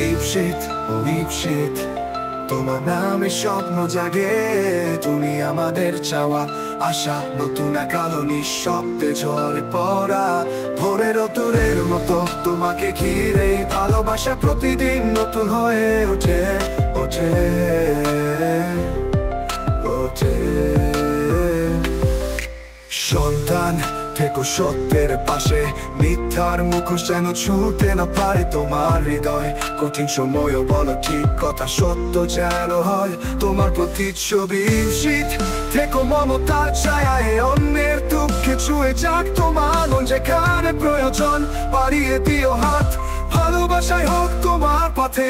ঈপ্সিত ঈপ্সিত তোমার নামে স্বপ্ন জাগে, তুমি আমাদের চাওয়া আশা, নতুন এক আলো নিঃশব্দে ঝরে পড়া ভোরের অতুরের মতো তোমাকে ঘিরে ভালোবাসা প্রতিদিন নতুন হয়ে ওঠে ওঠে ওঠে। সন্তান থেকো সত্যের পাশে, মিথ্যার মুখোশ যেন ছুঁতে না পারে তোমার হৃদয়। কঠিন সময়ও বলো ঠিক কথা, সত্য যেন হয় তোমার প্রতিচ্ছবি। ঈপ্সিত থেকো মমতার ছায়ায়, অন্যের দুঃখে ছুঁয়ে যাক তোমার মন যেখানে প্রয়োজন। বাড়িয়ে দিও হাত, ভালোবাসায় হোক তোমার পথে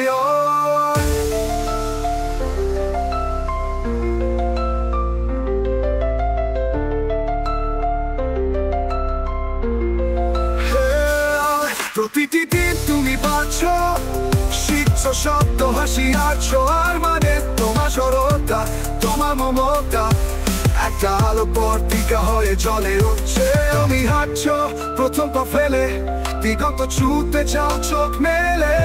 প্রতিটি দিন তুমি বাঁচো, শিখছো শব্দ হাসি আর ছোঁয়ার মানে তোমার সরলতা, তোমার মমতা একটা আলো পর্তিকা হয়ে জলে উঠছে। তুমি হাঁটছো প্রথম পা ফেলে, দিগন্ত ছুঁতে চাও চোখ মেলে।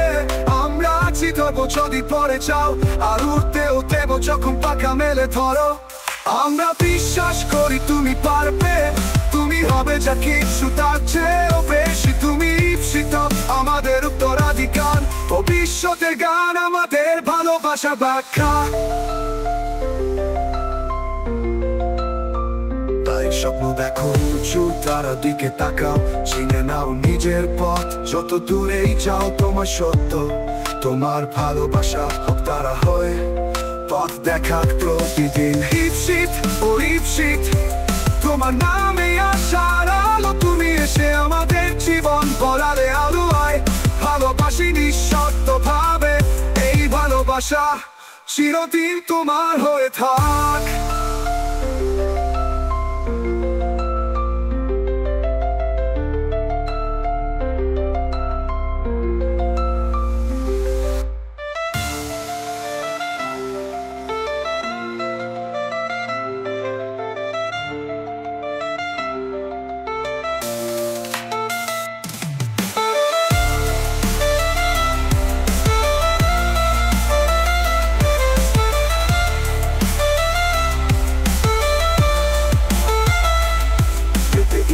আমরা আছি ধরবো যদি পরে চাও, আর উঠতেও দেবো যখন পাখা মেলে ধরো। আমরা বিশ্বাস করি তুমি পারবে, তুমি হবে যা কিছু তার চেয়েও বেশি। তুমি ঈপ্সিত আমাদের উত্তরাধিকার, ভবিষ্যতের গান আমাদের ভালোবাসা ব্যাখ্যা। তাই স্বপ্ন দেখো উঁচু তারার দিকে তাকাও, চিনে নাও নিজের পথ যত দূরেই যাও। তোমার সত্য তোমার ভালোবাসা হোক তারা হয়ে পথ দেখাক প্রতিদিন। ঈপ্সিত ও ঈপ্সিত তোমার নামে আশার আলো, তুমি এসে আমাদের জীবন বলারে আলোয়। ভালোবাসি নিঃশর্ত ভাবে, এই ভালোবাসা চিরদিন তোমার হয়ে থাক।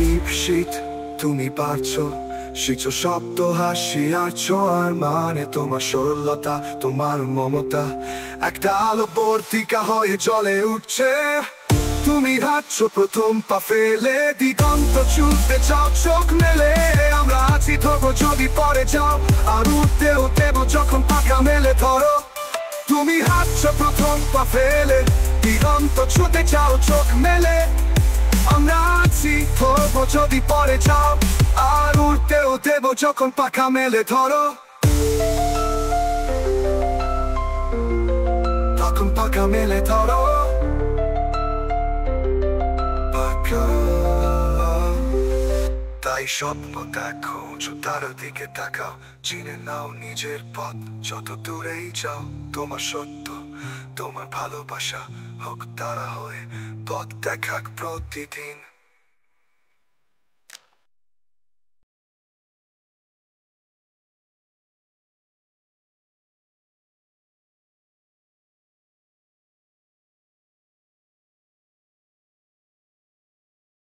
ঈপ্সিত তুমি পারছো, শিখছো শব্দ হাসি আর ছোঁয়ার মানে তোমার সরলতা, তোমার মমতা একটা আলো পর্তিকা হয়ে জলে উঠছে। তুমি হাঁটছো প্রথম পা ফেলে, দিগন্ত ছুঁতে চাও চোখ মেলে। আমরা আছি ধরবো যদি পরে যাও, আর উঠতেও দেবো যখন পাখা মেলে ধরো। তুমি হাঁটছো প্রথম পা ফেলে, দিগন্ত ছুঁতে চাও চোখ মেলে। আমরা আছি ধরবো যদি পরে যাও, আর উঠতেও দেবো যখন পাখা মেলে ধরো। তখন পাখা মেলে ধরো পাখা। তাই স্বপ্ন দেখো উঁচু তারার দিকে তাকাও, চিনে নাও নিজের পথ যত দূরেই যাও। তোমার সত্য তোমার ভালোবাসা হোক তারা হয়ে পথ দেখাক প্রতিদিন।